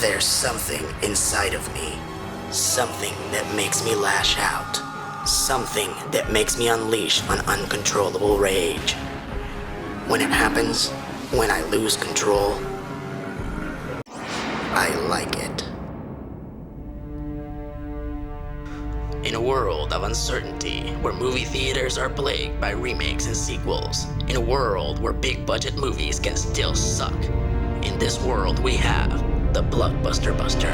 There's something inside of me. Something that makes me lash out. Something that makes me unleash an uncontrollable rage. When it happens, when I lose control, I like it. In a world of uncertainty, where movie theaters are plagued by remakes and sequels, in a world where big budget movies can still suck, in this world we have the Blockbuster Buster.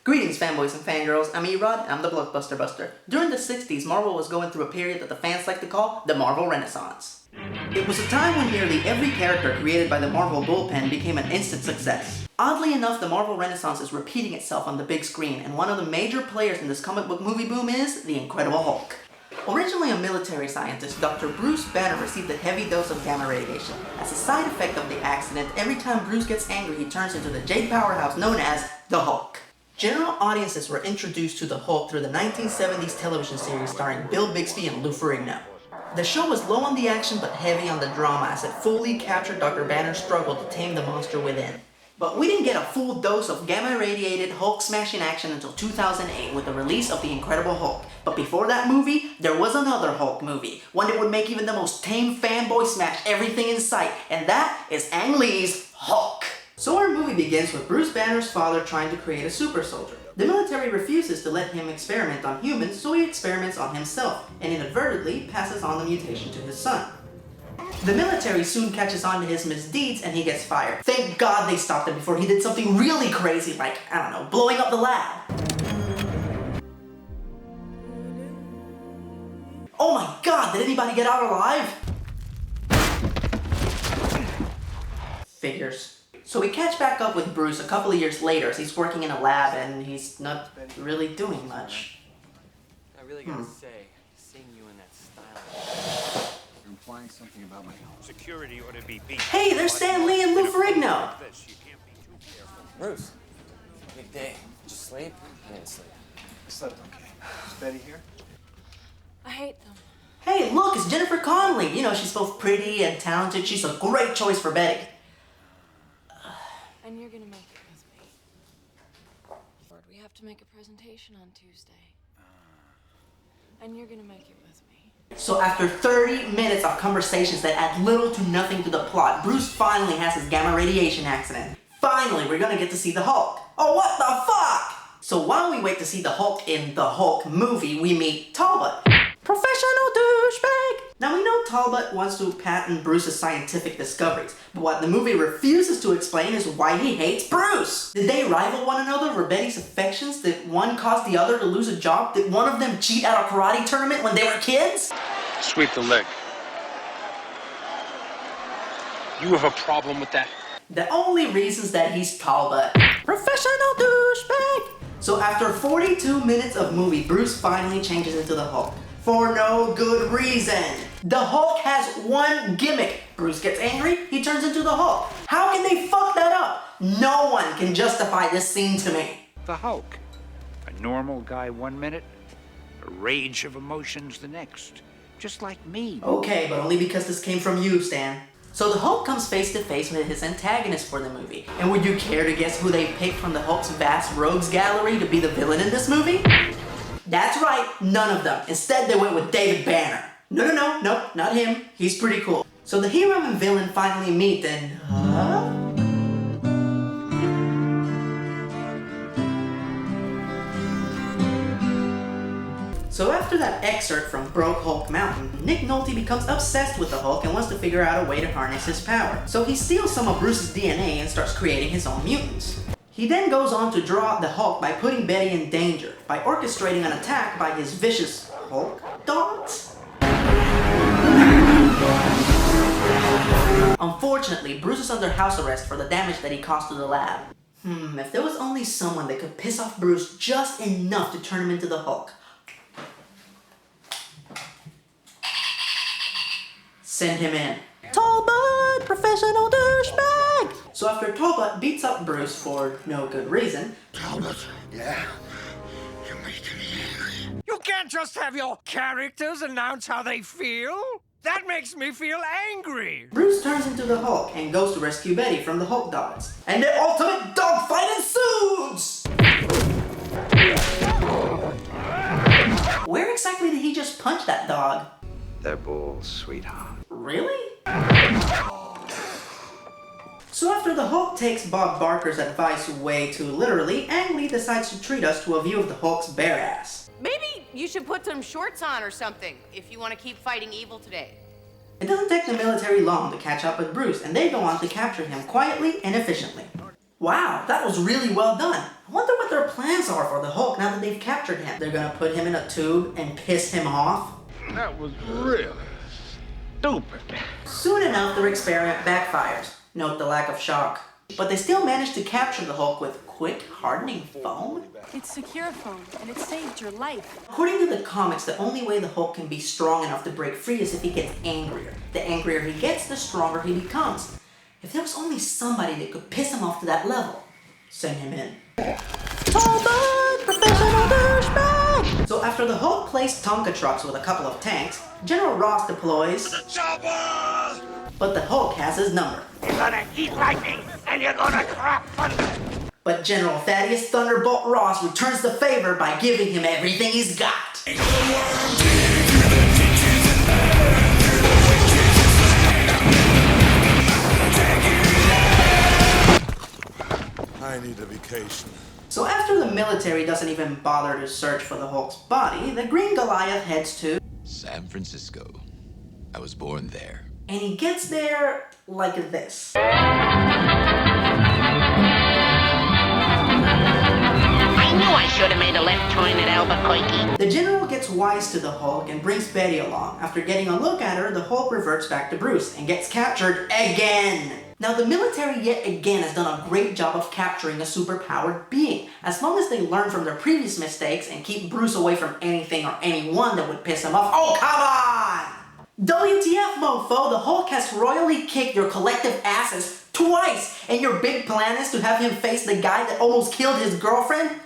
Greetings, fanboys and fangirls. I'm ERod, I'm the Blockbuster Buster. During the 60s, Marvel was going through a period that the fans like to call the Marvel Renaissance. It was a time when nearly every character created by the Marvel bullpen became an instant success. Oddly enough, the Marvel Renaissance is repeating itself on the big screen, and one of the major players in this comic book movie boom is the Incredible Hulk. Originally a military scientist, Dr. Bruce Banner received a heavy dose of gamma radiation. As a side effect of the accident, every time Bruce gets angry, he turns into the Jade powerhouse known as the Hulk. General audiences were introduced to the Hulk through the 1970s television series starring Bill Bixby and Lou Ferrigno. The show was low on the action but heavy on the drama as it fully captured Dr. Banner's struggle to tame the monster within. But we didn't get a full dose of gamma-irradiated Hulk-smashing action until 2008 with the release of The Incredible Hulk. But before that movie, there was another Hulk movie, one that would make even the most tame fanboy smash everything in sight, and that is Ang Lee's Hulk. So our movie begins with Bruce Banner's father trying to create a super soldier. The military refuses to let him experiment on humans, so he experiments on himself, and inadvertently passes on the mutation to his son. The military soon catches on to his misdeeds and he gets fired. Thank God they stopped him before he did something really crazy like, I don't know, blowing up the lab. Oh my God, did anybody get out alive? Figures. So we catch back up with Bruce a couple of years later as he's working in a lab and he's not really doing much. I really gotta say, seeing you in that style. You're implying something about my health. Security ought to be beat. Hey, there's Stan Lee and Lou Ferrigno! Bruce, big day. Did you sleep? I didn't sleep. I slept okay. Is Betty here? I hate them. Hey, look, it's Jennifer Connelly. You know, she's both pretty and talented. She's a great choice for Betty. And you're gonna make it with me. Lord, we have to make a presentation on Tuesday. And you're gonna make it with me. So after 30 minutes of conversations that add little to nothing to the plot, Bruce finally has his gamma radiation accident. Finally, we're gonna get to see the Hulk. Oh, what the fuck? So while we wait to see the Hulk in the Hulk movie, we meet Talbot. Professional douchebag! Now we know Talbot wants to patent Bruce's scientific discoveries, but what the movie refuses to explain is why he hates Bruce. Did they rival one another? Were Betty's affections? Did one cause the other to lose a job? Did one of them cheat at a karate tournament when they were kids? Sweep the leg. You have a problem with that? The only reason's that he's Talbot. Professional douchebag! So after 42 minutes of movie, Bruce finally changes into the Hulk. For no good reason. The Hulk has one gimmick. Bruce gets angry, he turns into the Hulk. How can they fuck that up? No one can justify this scene to me. The Hulk. A normal guy 1 minute, a rage of emotions the next. Just like me. Okay, but only because this came from you, Stan. So the Hulk comes face to face with his antagonist for the movie. And would you care to guess who they picked from the Hulk's vast rogues gallery to be the villain in this movie? That's right, none of them. Instead, they went with David Banner. No, not him. He's pretty cool. So the hero and villain finally meet and... So after that excerpt from Broke Hulk Mountain, Nick Nolte becomes obsessed with the Hulk and wants to figure out a way to harness his power. So he steals some of Bruce's DNA and starts creating his own mutants. He He then goes on to draw out the Hulk by putting Betty in danger, by orchestrating an attack by his vicious Hulk dogs. Unfortunately, Bruce is under house arrest for the damage that he caused to the lab. If there was only someone that could piss off Bruce just enough to turn him into the Hulk. Send him in. Talbot, professional douchebag! So after Talbot beats up Bruce for no good reason... Talbot, yeah? You're making me angry. You can't just have your characters announce how they feel. That makes me feel angry. Bruce turns into the Hulk and goes to rescue Betty from the Hulk dogs. And their ultimate dogfight ensues! Where exactly did he just punch that dog? They're balls, sweetheart. Really? So after the Hulk takes Bob Barker's advice way too literally, Ang Lee decides to treat us to a view of the Hulk's bare ass. Maybe you should put some shorts on or something if you want to keep fighting evil today. It doesn't take the military long to catch up with Bruce, and they go on to capture him quietly and efficiently. Wow, that was really well done. I wonder what their plans are for the Hulk now that they've captured him. They're gonna put him in a tube and piss him off? That was really stupid. Soon enough, their experiment backfires. Note the lack of shock. But they still managed to capture the Hulk with quick, hardening foam? It's secure foam, and it saved your life. According to the comics, the only way the Hulk can be strong enough to break free is if he gets angrier. The angrier he gets, the stronger he becomes. If there was only somebody that could piss him off to that level, send him in. Talbot, professional douchebag! So after the Hulk placed Tonka trucks with a couple of tanks, General Ross deploys... But the Hulk has his number. You're gonna eat lightning, and you're gonna crap thunder. But General Thaddeus Thunderbolt Ross returns the favor by giving him everything he's got. I need a vacation. So after the military doesn't even bother to search for the Hulk's body, the Green Goliath heads to... San Francisco. I was born there. And he gets there like this. I knew I should have made a left turn at Albuquerque. The General gets wise to the Hulk and brings Betty along. After getting a look at her, the Hulk reverts back to Bruce and gets captured again. Now the military yet again has done a great job of capturing a superpowered being, as long as they learn from their previous mistakes and keep Bruce away from anything or anyone that would piss him off. Oh, come on! WTF, mofo, the Hulk has royally kicked your collective asses twice, and your big plan is to have him face the guy that almost killed his girlfriend?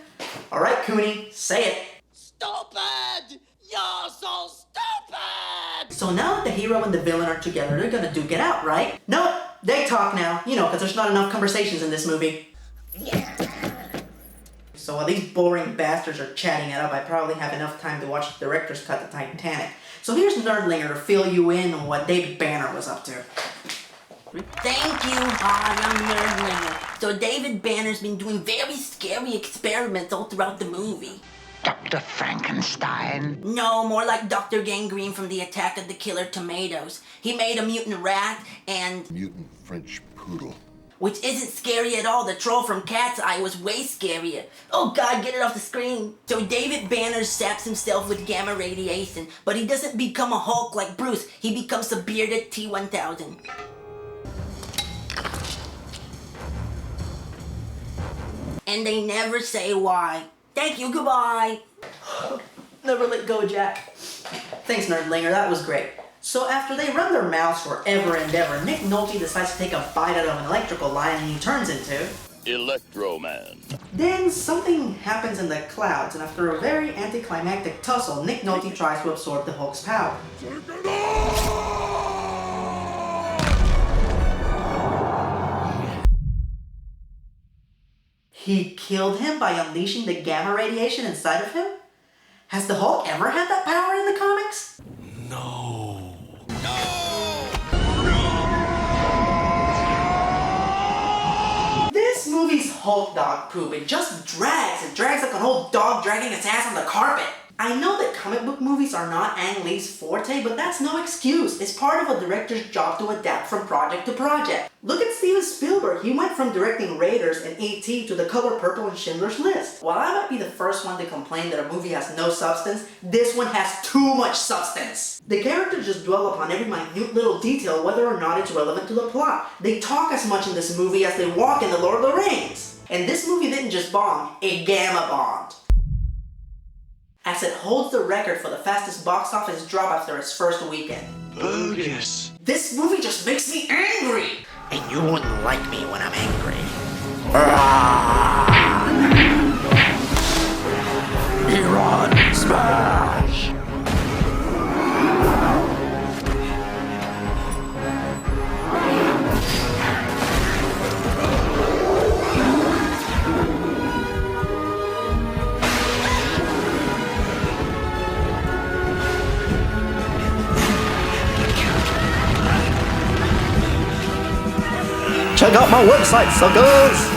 Alright, Cooney, say it. Stupid! You're so stupid! So now that the hero and the villain are together, they're gonna duke it out, right? Nope, they talk now. You know, because there's not enough conversations in this movie. So while these boring bastards are chatting it up, I probably have enough time to watch the director's cut to Titanic. So here's Nerdlinger to fill you in on what David Banner was up to. Thank you, I'm Nerdlinger. So David Banner's been doing very scary experiments all throughout the movie. Dr. Frankenstein? No, more like Dr. Gangrene from the Attack of the Killer Tomatoes. He made a mutant rat and... Mutant French poodle. Which isn't scary at all. The troll from Cat's Eye was way scarier. Oh God, get it off the screen. So David Banner zaps himself with gamma radiation, but he doesn't become a Hulk like Bruce. He becomes a bearded T-1000. And they never say why. Thank you, goodbye. Never let go, Jack. Thanks, Nerdlinger, that was great. So after they run their mouths forever and ever, Nick Nolte decides to take a bite out of an electrical line and he turns into... Electro Man. Then something happens in the clouds, and after a very anticlimactic tussle, Nick Nolte tries to absorb the Hulk's power. He killed him by unleashing the gamma radiation inside of him? Has the Hulk ever had that power in the comics? No. This movie's Hulk dog poop, it just drags. It drags like an old dog dragging its ass on the carpet. I know that comic book movies are not Ang Lee's forte, but that's no excuse. It's part of a director's job to adapt from project to project. Look at Steven Spielberg. He went from directing Raiders and E.T. to The Color Purple and Schindler's List. While I might be the first one to complain that a movie has no substance, this one has too much substance. The characters just dwell upon every minute little detail whether or not it's relevant to the plot. They talk as much in this movie as they walk in The Lord of the Rings. And this movie didn't just bomb, it gamma bombed, as it holds the record for the fastest box office drop after its first weekend. Bogus. This movie just makes me angry! And you wouldn't like me when I'm angry. ERod smash! Check out my website, suckers!